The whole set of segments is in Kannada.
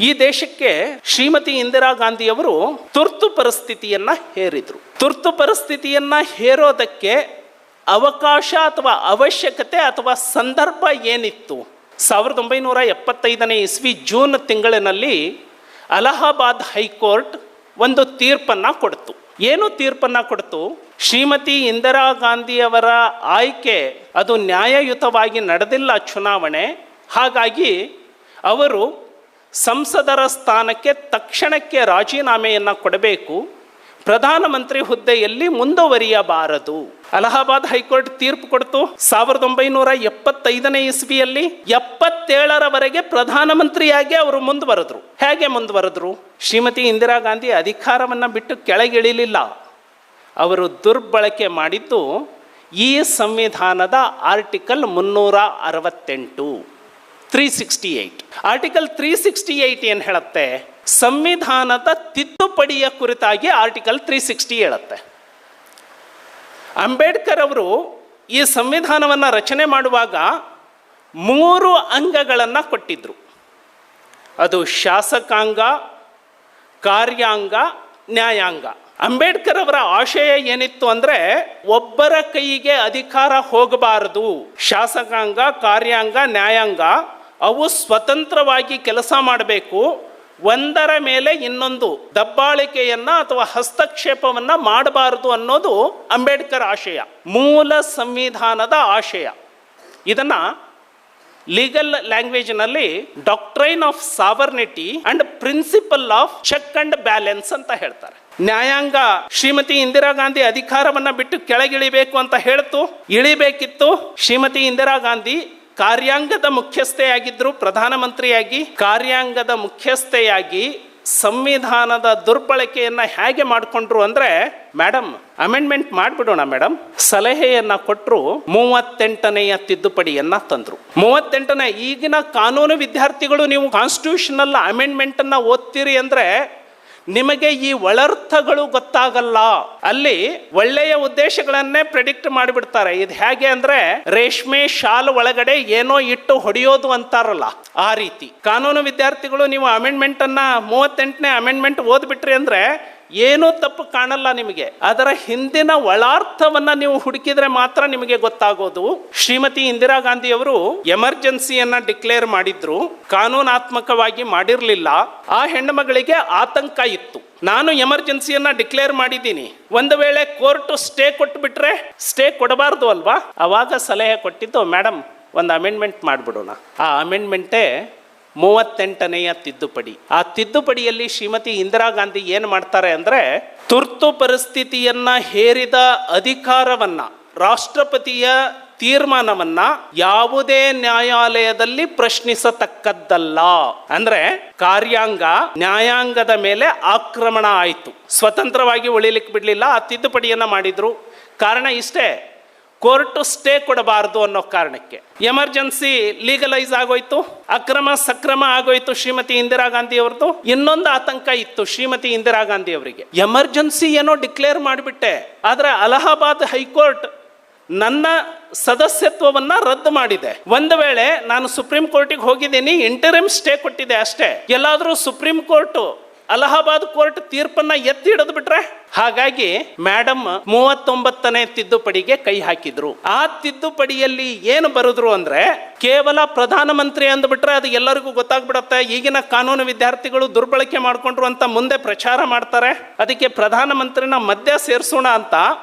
ಈ ದೇಶಕ್ಕೆ ಶ್ರೀಮತಿ ಇಂದಿರಾ ಗಾಂಧಿಯವರು ತುರ್ತು ಪರಿಸ್ಥಿತಿಯನ್ನ ಹೇರಿದ್ರು. ತುರ್ತು ಪರಿಸ್ಥಿತಿಯನ್ನ ಹೇರೋದಕ್ಕೆ ಅವಕಾಶ ಅಥವಾ ಅವಶ್ಯಕತೆ ಅಥವಾ ಸಂದರ್ಭ ಏನಿತ್ತು? 1975ನೇ ಇಸ್ವಿ ಜೂನ್ ತಿಂಗಳಿನಲ್ಲಿ ಅಲಹಾಬಾದ್ ಹೈಕೋರ್ಟ್ ಒಂದು ತೀರ್ಪನ್ನು ಕೊಡ್ತು. ಏನು ತೀರ್ಪನ್ನು ಕೊಡ್ತು? ಶ್ರೀಮತಿ ಇಂದಿರಾ ಗಾಂಧಿಯವರ ಆಯ್ಕೆ ಅದು ನ್ಯಾಯಯುತವಾಗಿ ನಡೆದಿಲ್ಲ ಚುನಾವಣೆ, ಹಾಗಾಗಿ ಅವರು ಸಂಸದರ ಸ್ಥಾನಕ್ಕೆ ತಕ್ಷಣಕ್ಕೆ ರಾಜೀನಾಮೆಯನ್ನು ಕೊಡಬೇಕು, ಪ್ರಧಾನಮಂತ್ರಿ ಹುದ್ದೆಯಲ್ಲಿ ಮುಂದುವರಿಯಬಾರದು. ಅಲಹಾಬಾದ್ ಹೈಕೋರ್ಟ್ ತೀರ್ಪು ಕೊಡ್ತು. 1975ನೇ ಇಸ್ವಿಯಲ್ಲಿ 77ರವರೆಗೆ ಪ್ರಧಾನಮಂತ್ರಿಯಾಗಿ ಅವರು ಮುಂದುವರೆದ್ರು. ಹೇಗೆ ಮುಂದುವರೆದ್ರು? ಶ್ರೀಮತಿ ಇಂದಿರಾ ಗಾಂಧಿ ಅಧಿಕಾರವನ್ನು ಬಿಟ್ಟು ಕೆಳಗಿಳಿಲಿಲ್ಲ. ಅವರು ದುರ್ಬಳಕೆ ಮಾಡಿದ್ದು ಈ ಸಂವಿಧಾನದ ಆರ್ಟಿಕಲ್ 368 368. ಆರ್ಟಿಕಲ್ 368 ಏನು ಹೇಳುತ್ತೆ? ಸಂವಿಧಾನದ ತಿದ್ದುಪಡಿಯ ಕುರಿತಾಗಿ ಆರ್ಟಿಕಲ್ 360 ಹೇಳುತ್ತೆ. ಅಂಬೇಡ್ಕರ್ ಅವರು ಈ ಸಂವಿಧಾನವನ್ನು ರಚನೆ ಮಾಡುವಾಗ 3 ಅಂಗಗಳನ್ನು ಕೊಟ್ಟಿದ್ರು. ಅದು ಶಾಸಕಾಂಗ, ಕಾರ್ಯಾಂಗ, ನ್ಯಾಯಾಂಗ. ಅಂಬೇಡ್ಕರ್ ಅವರ ಆಶಯ ಏನಿತ್ತು ಅಂದರೆ ಒಬ್ಬರ ಕೈಗೆ ಅಧಿಕಾರ ಹೋಗಬಾರದು. ಶಾಸಕಾಂಗ, ಕಾರ್ಯಾಂಗ, ನ್ಯಾಯಾಂಗ ಅವು ಸ್ವತಂತ್ರವಾಗಿ ಕೆಲಸ ಮಾಡಬೇಕು. ಒಂದರ ಮೇಲೆ ಇನ್ನೊಂದು ದಬ್ಬಾಳಿಕೆಯನ್ನ ಅಥವಾ ಹಸ್ತಕ್ಷೇಪವನ್ನ ಮಾಡಬಾರದು ಅನ್ನೋದು ಅಂಬೇಡ್ಕರ್ ಆಶಯ, ಮೂಲ ಸಂವಿಧಾನದ ಆಶಯ. ಇದನ್ನ ಲೀಗಲ್ ಲ್ಯಾಂಗ್ವೇಜ್ನಲ್ಲಿ doctrine of sovereignty and principle of check and balance ಅಂತ ಹೇಳ್ತಾರೆ. ನ್ಯಾಯಾಂಗ ಶ್ರೀಮತಿ ಇಂದಿರಾ ಗಾಂಧಿ ಅಧಿಕಾರವನ್ನ ಬಿಟ್ಟು ಕೆಳಗಿಳಿಬೇಕು ಅಂತ ಹೇಳ್ತು. ಇಳಿಬೇಕಿತ್ತು. ಶ್ರೀಮತಿ ಇಂದಿರಾ ಗಾಂಧಿ ಕಾರ್ಯಾಂಗದ ಮುಖ್ಯಸ್ಥೆಯಾಗಿದ್ದರು. ಪ್ರಧಾನಮಂತ್ರಿಯಾಗಿ ಕಾರ್ಯಾಂಗದ ಮುಖ್ಯಸ್ಥೆಯಾಗಿ ಸಂವಿಧಾನದ ದುರ್ಬಳಕೆಯನ್ನ ಹೇಗೆ ಮಾಡಿಕೊಂಡ್ರು ಅಂದ್ರೆ, ಮೇಡಮ್ ಅಮೆಂಡ್ಮೆಂಟ್ ಮಾಡಿಬಿಡೋಣ ಮೇಡಮ್ ಸಲಹೆಯನ್ನ ಕೊಟ್ಟರು. 38ನೆಯ ತಿದ್ದುಪಡಿಯನ್ನ ತಂದ್ರು. 38ನೇ ಈಗಿನ ಕಾನೂನು ವಿದ್ಯಾರ್ಥಿಗಳು ನೀವು ಕಾನ್ಸ್ಟಿಟ್ಯೂಷನಲ್ ಅಮೆಂಡ್ಮೆಂಟ್ ಅನ್ನ ಓದ್ತೀರಿ ಅಂದ್ರೆ ನಿಮಗೆ ಈ ಒಳರ್ಥಗಳು ಗೊತ್ತಾಗಲ್ಲ. ಅಲ್ಲಿ ಒಳ್ಳೆಯ ಉದ್ದೇಶಗಳನ್ನೇ ಪ್ರೆಡಿಕ್ಟ್ ಮಾಡಿಬಿಡ್ತಾರೆ. ಇದು ಹೇಗೆ ಅಂದ್ರೆ ರೇಷ್ಮೆ ಶಾಲ್ ಒಳಗಡೆ ಏನೋ ಇಟ್ಟು ಹೊಡೆಯೋದು ಅಂತಾರಲ್ಲ, ಆ ರೀತಿ. ಕಾನೂನು ವಿದ್ಯಾರ್ಥಿಗಳು ನೀವು ಅಮೆಂಡ್ಮೆಂಟ್ ಅನ್ನ 38ನೇ ಅಮೆಂಡ್ಮೆಂಟ್ ಓದ್ಬಿಟ್ರಿ ಅಂದ್ರೆ ಏನೂ ತಪ್ಪು ಕಾಣಲ್ಲ ನಿಮಗೆ. ಅದರ ಹಿಂದಿನ ಒಳಾರ್ಥವನ್ನ ನೀವು ಹುಡುಕಿದ್ರೆ ಮಾತ್ರ ನಿಮಗೆ ಗೊತ್ತಾಗೋದು. ಶ್ರೀಮತಿ ಇಂದಿರಾ ಗಾಂಧಿ ಅವರು ಎಮರ್ಜೆನ್ಸಿಯನ್ನ ಡಿಕ್ಲೇರ್ ಮಾಡಿದ್ರು, ಕಾನೂನಾತ್ಮಕವಾಗಿ ಮಾಡಿರಲಿಲ್ಲ. ಆ ಹೆಣ್ಣು ಮಗಳಿಗೆ ಆತಂಕ ಇತ್ತು. ನಾನು ಎಮರ್ಜೆನ್ಸಿಯನ್ನ ಡಿಕ್ಲೇರ್ ಮಾಡಿದ್ದೀನಿ, ಒಂದು ವೇಳೆ ಕೋರ್ಟ್ ಸ್ಟೇ ಕೊಟ್ಬಿಟ್ರೆ, ಸ್ಟೇ ಕೊಡಬಾರ್ದು ಅಲ್ವಾ? ಅವಾಗ ಸಲಹೆ ಕೊಟ್ಟಿದ್ದು, ಮೇಡಮ್ ಒಂದು ಅಮೆಂಡ್ಮೆಂಟ್ ಮಾಡಿಬಿಡೋಣ. ಆ ಅಮೆಂಡ್ಮೆಂಟೇ 38ನೆಯ ತಿದ್ದುಪಡಿ. ಆ ತಿದ್ದುಪಡಿಯಲ್ಲಿ ಶ್ರೀಮತಿ ಇಂದಿರಾ ಗಾಂಧಿ ಏನು ಮಾಡ್ತಾರೆ ಅಂದರೆ, ತುರ್ತು ಪರಿಸ್ಥಿತಿಯನ್ನ ಹೇರಿದ ಅಧಿಕಾರವನ್ನ, ರಾಷ್ಟ್ರಪತಿಯ ತೀರ್ಮಾನವನ್ನ ಯಾವುದೇ ನ್ಯಾಯಾಲಯದಲ್ಲಿ ಪ್ರಶ್ನಿಸತಕ್ಕದ್ದಲ್ಲ. ಅಂದ್ರೆ ಕಾರ್ಯಾಂಗ ನ್ಯಾಯಾಂಗದ ಮೇಲೆ ಆಕ್ರಮಣ ಆಯಿತು, ಸ್ವತಂತ್ರವಾಗಿ ಉಳಿಲಿಕ್ಕೆ ಬಿಡಲಿಲ್ಲ. ಆ ತಿದ್ದುಪಡಿಯನ್ನ ಮಾಡಿದ್ರು. ಕಾರಣ ಇಷ್ಟೇ, ಕೋರ್ಟ್ ಸ್ಟೇ ಕೊಡಬಾರದು ಅನ್ನೋ ಕಾರಣಕ್ಕೆ. ಎಮರ್ಜೆನ್ಸಿ ಲೀಗಲೈಸ್ ಆಗೋಯ್ತು, ಅಕ್ರಮ ಸಕ್ರಮ ಆಗೋಯ್ತು ಶ್ರೀಮತಿ ಇಂದಿರಾ ಗಾಂಧಿ ಅವ್ರದ್ದು. ಇನ್ನೊಂದು ಆತಂಕ ಇತ್ತು ಶ್ರೀಮತಿ ಇಂದಿರಾ ಗಾಂಧಿ ಅವರಿಗೆ, ಎಮರ್ಜೆನ್ಸಿ ಏನೋ ಡಿಕ್ಲೇರ್ ಮಾಡಿಬಿಟ್ಟೆ, ಆದ್ರೆ ಅಲಹಾಬಾದ್ ಹೈಕೋರ್ಟ್ ನನ್ನ ಸದಸ್ಯತ್ವವನ್ನ ರದ್ದು ಮಾಡಿದೆ. ಒಂದು ವೇಳೆ ನಾನು ಸುಪ್ರೀಂ ಕೋರ್ಟಿಗೆ ಹೋಗಿದ್ದೀನಿ, ಇಂಟರಿಮ್ ಸ್ಟೇ ಕೊಟ್ಟಿದೆ ಅಷ್ಟೇ, ಎಲ್ಲಾದ್ರೂ ಸುಪ್ರೀಂ ಕೋರ್ಟ್ ಅಲಹಾಬಾದ್ ಕೋರ್ಟ್ ತೀರ್ಪನ್ನ ಎತ್ತಿ ಹಿಡಿದು ಬಿಟ್ರೆ? ಹಾಗಾಗಿ ಮೇಡಮ್ 39ನೇ ತಿದ್ದುಪಡಿಗೆ ಕೈ ಹಾಕಿದ್ರು. ಆ ತಿದ್ದುಪಡಿಯಲ್ಲಿ ಏನು ಬರೆದ್ರು ಅಂದ್ರೆ, ಕೇವಲ ಪ್ರಧಾನಮಂತ್ರಿ ಅಂದ್ಬಿಟ್ರೆ ಅದು ಎಲ್ಲರಿಗೂ ಗೊತ್ತಾಗ್ಬಿಡತ್ತೆ, ಈಗಿನ ಕಾನೂನು ವಿದ್ಯಾರ್ಥಿಗಳು ದುರ್ಬಳಕೆ ಮಾಡ್ಕೊಂಡ್ರು ಅಂತ ಮುಂದೆ ಪ್ರಚಾರ ಮಾಡ್ತಾರೆ. ಅದಕ್ಕೆ ಪ್ರಧಾನಮಂತ್ರಿನ ಮಧ್ಯ ಸೇರಿಸೋಣ ಅಂತ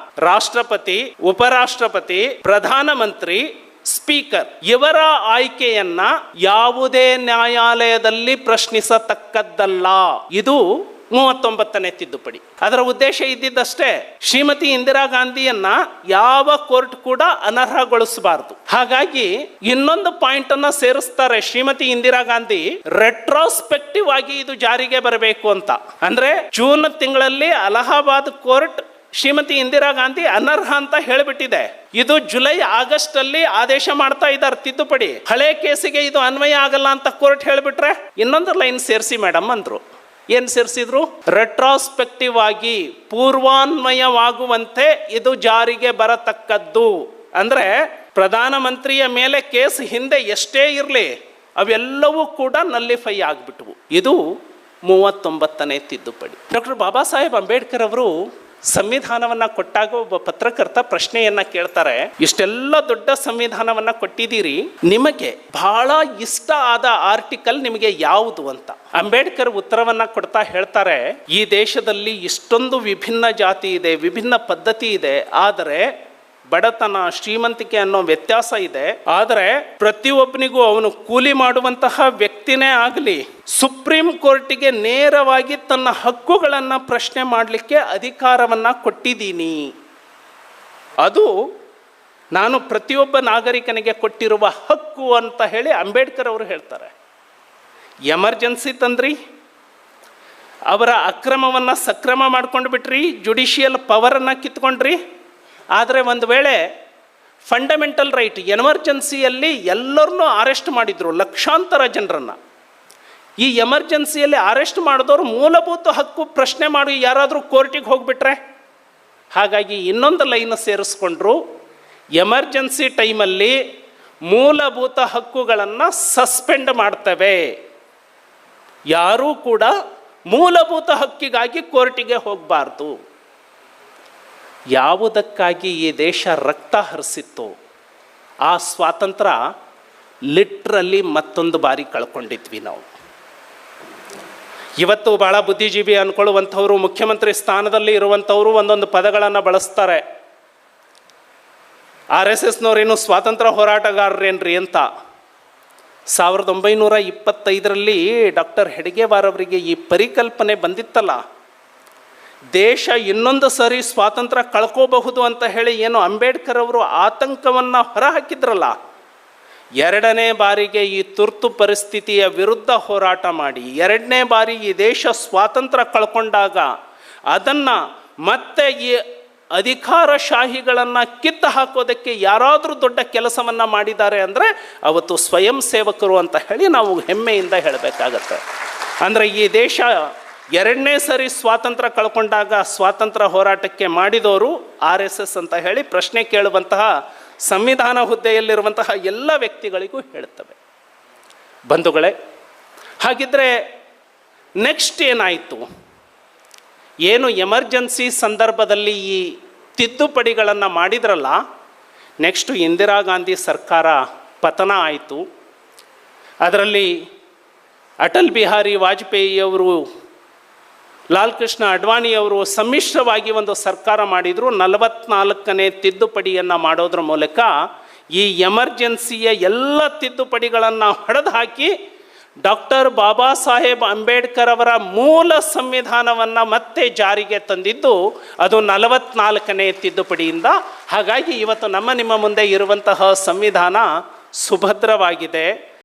ರಾಷ್ಟ್ರಪತಿ, ಉಪರಾಷ್ಟ್ರಪತಿ, ಪ್ರಧಾನಮಂತ್ರಿ, ಸ್ಪೀಕರ್ ಇವರ ಆಯ್ಕೆಯನ್ನ ಯಾವುದೇ ನ್ಯಾಯಾಲಯದಲ್ಲಿ ಪ್ರಶ್ನಿಸತಕ್ಕದ್ದಲ್ಲ. ಇದು 39ನೇ ತಿದ್ದುಪಡಿ. ಅದರ ಉದ್ದೇಶ ಇದ್ದಿದ್ದಷ್ಟೇ, ಶ್ರೀಮತಿ ಇಂದಿರಾ ಗಾಂಧಿಯನ್ನ ಯಾವ ಕೋರ್ಟ್ ಕೂಡ ಅನರ್ಹಗೊಳಿಸಬಾರದು. ಹಾಗಾಗಿ ಇನ್ನೊಂದು ಪಾಯಿಂಟ್ ಅನ್ನ ಸೇರಿಸ್ತಾರೆ ಶ್ರೀಮತಿ ಇಂದಿರಾ ಗಾಂಧಿ, ರೆಟ್ರೋಸ್ಪೆಕ್ಟಿವ್ ಆಗಿ ಇದು ಜಾರಿಗೆ ಬರಬೇಕು ಅಂತ. ಅಂದ್ರೆ ಜೂನ್ ತಿಂಗಳಲ್ಲಿ ಅಲಹಾಬಾದ್ ಕೋರ್ಟ್ ಶ್ರೀಮತಿ ಇಂದಿರಾ ಗಾಂಧಿ ಅನರ್ಹ ಅಂತ ಹೇಳಿಬಿಟ್ಟಿದೆ. ಇದು ಜುಲೈ ಆಗಸ್ಟ್ ಅಲ್ಲಿ ಆದೇಶ ಮಾಡ್ತಾ ಇದ್ದಾರೆ ತಿದ್ದುಪಡಿ. ಹಳೆ ಕೇಸಿಗೆ ಇದು ಅನ್ವಯ ಆಗಲ್ಲ ಅಂತ ಕೋರ್ಟ್ ಹೇಳಿಬಿಟ್ರೆ ಇನ್ನೊಂದು ಲೈನ್ ಸೇರಿಸಿ ಮೇಡಮ್ ಅಂದ್ರು. ಏನ್ ಸೇರಿಸಿದ್ರು? ರೆಟ್ರಾಸ್ಪೆಕ್ಟಿವ್ ಆಗಿ ಪೂರ್ವಾನ್ವಯವಾಗುವಂತೆ ಇದು ಜಾರಿಗೆ ಬರತಕ್ಕದ್ದು. ಅಂದ್ರೆ ಪ್ರಧಾನಮಂತ್ರಿಯ ಮೇಲೆ ಕೇಸ್ ಹಿಂದೆ ಎಷ್ಟೇ ಇರಲಿ ಅವೆಲ್ಲವೂ ಕೂಡ ನಲ್ಲಿಫೈ ಆಗಿಬಿಟ್ವು. ಇದು 39ನೇ ತಿದ್ದುಪಡಿ. ಡಾಕ್ಟರ್ ಬಾಬಾ ಸಾಹೇಬ್ ಅಂಬೇಡ್ಕರ್ ಅವರು ಸಂವಿಧಾನವನ್ನು ಕೊಟ್ಟಾಗ ಒಬ್ಬ ಪತ್ರಕರ್ತ ಪ್ರಶ್ನೆಯನ್ನು ಕೇಳ್ತಾರೆ, ಇಷ್ಟೆಲ್ಲ ದೊಡ್ಡ ಸಂವಿಧಾನವನ್ನು ಕೊಟ್ಟಿದ್ದೀರಿ, ನಿಮಗೆ ಬಹಳ ಇಷ್ಟ ಆದ ಆರ್ಟಿಕಲ್ ನಿಮಗೆ ಯಾವುದು ಅಂತ. ಅಂಬೇಡ್ಕರ್ ಉತ್ತರವನ್ನು ಕೊಡ್ತಾ ಹೇಳ್ತಾರೆ, ಈ ದೇಶದಲ್ಲಿ ಇಷ್ಟೊಂದು ವಿಭಿನ್ನ ಜಾತಿ ಇದೆ, ವಿಭಿನ್ನ ಪದ್ಧತಿ ಇದೆ, ಆದರೆ ಬಡತನ ಶ್ರೀಮಂತಿಕೆ ಅನ್ನೋ ವ್ಯತ್ಯಾಸ ಇದೆ. ಆದರೆ ಪ್ರತಿಯೊಬ್ಬನಿಗೂ ಅವನು ಕೂಲಿ ಮಾಡುವಂತಹ ವ್ಯಕ್ತಿನೇ ಆಗಲಿ ಸುಪ್ರೀಂ ಕೋರ್ಟಿಗೆ ನೇರವಾಗಿ ತನ್ನ ಹಕ್ಕುಗಳನ್ನು ಪ್ರಶ್ನೆ ಮಾಡಲಿಕ್ಕೆ ಅಧಿಕಾರವನ್ನು ಕೊಟ್ಟಿದ್ದೀನಿ. ಅದು ನಾನು ಪ್ರತಿಯೊಬ್ಬ ನಾಗರಿಕನಿಗೆ ಕೊಟ್ಟಿರುವ ಹಕ್ಕು ಅಂತ ಹೇಳಿ ಅಂಬೇಡ್ಕರ್ ಅವರು ಹೇಳ್ತಾರೆ. ಎಮರ್ಜೆನ್ಸಿ ತಂದ್ರಿ, ಅವರ ಅಕ್ರಮವನ್ನು ಸಕ್ರಮ ಮಾಡ್ಕೊಂಡು ಬಿಟ್ರಿ, ಜುಡಿಷಿಯಲ್ ಪವರನ್ನು ಕಿತ್ಕೊಂಡ್ರಿ. ಆದರೆ ಒಂದು ವೇಳೆ ಫಂಡಮೆಂಟಲ್ ರೈಟ್ ಎಮರ್ಜೆನ್ಸಿಯಲ್ಲಿ ಎಲ್ಲರನ್ನೂ ಅರೆಸ್ಟ್ ಮಾಡಿದರು, ಲಕ್ಷಾಂತರ ಜನರನ್ನು. ಈ ಎಮರ್ಜೆನ್ಸಿಯಲ್ಲಿ ಅರೆಸ್ಟ್ ಮಾಡಿದವರು ಮೂಲಭೂತ ಹಕ್ಕು ಪ್ರಶ್ನೆ ಮಾಡಿ ಯಾರಾದರೂ ಕೋರ್ಟಿಗೆ ಹೋಗಿಬಿಟ್ರೆ, ಹಾಗಾಗಿ ಇನ್ನೊಂದು ಲೈನ್ ಸೇರಿಸ್ಕೊಂಡ್ರು, ಎಮರ್ಜೆನ್ಸಿ ಟೈಮಲ್ಲಿ ಮೂಲಭೂತ ಹಕ್ಕುಗಳನ್ನು ಸಸ್ಪೆಂಡ್ ಮಾಡ್ತವೆ, ಯಾರೂ ಕೂಡ ಮೂಲಭೂತ ಹಕ್ಕಿಗಾಗಿ ಕೋರ್ಟಿಗೆ ಹೋಗಬಾರ್ದು. ಯಾವುದಕ್ಕಾಗಿ ಈ ದೇಶ ರಕ್ತ ಹರಿಸಿತ್ತು, ಆ ಸ್ವಾತಂತ್ರ್ಯ ಲಿಟ್ರಲ್ಲಿ ಮತ್ತೊಂದು ಬಾರಿ ಕಳ್ಕೊಂಡಿದ್ವಿ ನಾವು. ಇವತ್ತು ಭಾಳ ಬುದ್ಧಿಜೀವಿ ಅಂದ್ಕೊಳ್ಳುವಂಥವ್ರು, ಮುಖ್ಯಮಂತ್ರಿ ಸ್ಥಾನದಲ್ಲಿ ಇರುವಂಥವರು ಒಂದೊಂದು ಪದಗಳನ್ನು ಬಳಸ್ತಾರೆ. RSSನವರೇನು ಸ್ವಾತಂತ್ರ್ಯ ಹೋರಾಟಗಾರರೇನ್ರಿ ಅಂತ. 1925ರಲ್ಲಿ ಡಾಕ್ಟರ್ ಹೆಡ್ಗೇವಾರ್ ಅವರಿಗೆ ಈ ಪರಿಕಲ್ಪನೆ ಬಂದಿತ್ತಲ್ಲ, ದೇಶ ಇನ್ನೊಂದು ಸರಿ ಸ್ವಾತಂತ್ರ್ಯ ಕಳ್ಕೋಬಹುದು ಅಂತ ಹೇಳಿ ಏನು ಅಂಬೇಡ್ಕರ್ ಅವರು ಆತಂಕವನ್ನು ಹೊರಹಾಕಿದ್ರಲ್ಲ, 2ನೇ ಬಾರಿಗೆ ಈ ತುರ್ತು ಪರಿಸ್ಥಿತಿಯ ವಿರುದ್ಧ ಹೋರಾಟ ಮಾಡಿ 2ನೇ ಬಾರಿ ಈ ದೇಶ ಸ್ವಾತಂತ್ರ್ಯ ಕಳ್ಕೊಂಡಾಗ ಅದನ್ನು ಮತ್ತೆ ಈ ಅಧಿಕಾರಶಾಹಿಗಳನ್ನು ಕಿತ್ತು ಹಾಕೋದಕ್ಕೆ ಯಾರಾದರೂ ದೊಡ್ಡ ಕೆಲಸವನ್ನು ಮಾಡಿದ್ದಾರೆ ಅಂದರೆ ಅವತ್ತು ಸ್ವಯಂ ಸೇವಕರು ಅಂತ ಹೇಳಿ ನಾವು ಹೆಮ್ಮೆಯಿಂದ ಹೇಳಬೇಕಾಗತ್ತೆ. ಅಂದರೆ ಈ ದೇಶ 2ನೇ ಸರಿ ಸ್ವಾತಂತ್ರ್ಯ ಕಳ್ಕೊಂಡಾಗ ಸ್ವಾತಂತ್ರ್ಯ ಹೋರಾಟಕ್ಕೆ ಮಾಡಿದವರು RSS ಅಂತ ಹೇಳಿ ಪ್ರಶ್ನೆ ಕೇಳುವಂತಹ ಸಂವಿಧಾನ ಹುದ್ದೆಯಲ್ಲಿರುವಂತಹ ಎಲ್ಲ ವ್ಯಕ್ತಿಗಳಿಗೂ ಹೇಳ್ತವೆ. ಬಂಧುಗಳೇ, ಹಾಗಿದ್ರೆ ನೆಕ್ಸ್ಟ್ ಏನಾಯಿತು? ಏನು ಎಮರ್ಜೆನ್ಸಿ ಸಂದರ್ಭದಲ್ಲಿ ಈ ತಿದ್ದುಪಡಿಗಳನ್ನು ಮಾಡಿದ್ರಲ್ಲ, ನೆಕ್ಸ್ಟು ಇಂದಿರಾ ಗಾಂಧಿ ಸರ್ಕಾರ ಪತನ ಆಯಿತು. ಅದರಲ್ಲಿ ಅಟಲ್ ಬಿಹಾರಿ ವಾಜಪೇಯಿಯವರು, ಲಾಲ್ ಕೃಷ್ಣ ಅಡ್ವಾಣಿಯವರು ಸಮ್ಮಿಶ್ರವಾಗಿ ಒಂದು ಸರ್ಕಾರ ಮಾಡಿದರು. 44ನೇ ತಿದ್ದುಪಡಿಯನ್ನು ಮಾಡೋದ್ರ ಮೂಲಕ ಈ ಎಮರ್ಜೆನ್ಸಿಯ ಎಲ್ಲ ತಿದ್ದುಪಡಿಗಳನ್ನು ಹೊಡೆದು ಹಾಕಿ ಡಾಕ್ಟರ್ ಬಾಬಾ ಸಾಹೇಬ್ ಅಂಬೇಡ್ಕರ್ ಅವರ ಮೂಲ ಸಂವಿಧಾನವನ್ನು ಮತ್ತೆ ಜಾರಿಗೆ ತಂದಿದ್ದು ಅದು 44ನೇ ತಿದ್ದುಪಡಿಯಿಂದ. ಹಾಗಾಗಿ ಇವತ್ತು ನಿಮ್ಮ ಮುಂದೆ ಇರುವಂತಹ ಸಂವಿಧಾನ ಸುಭದ್ರವಾಗಿದೆ.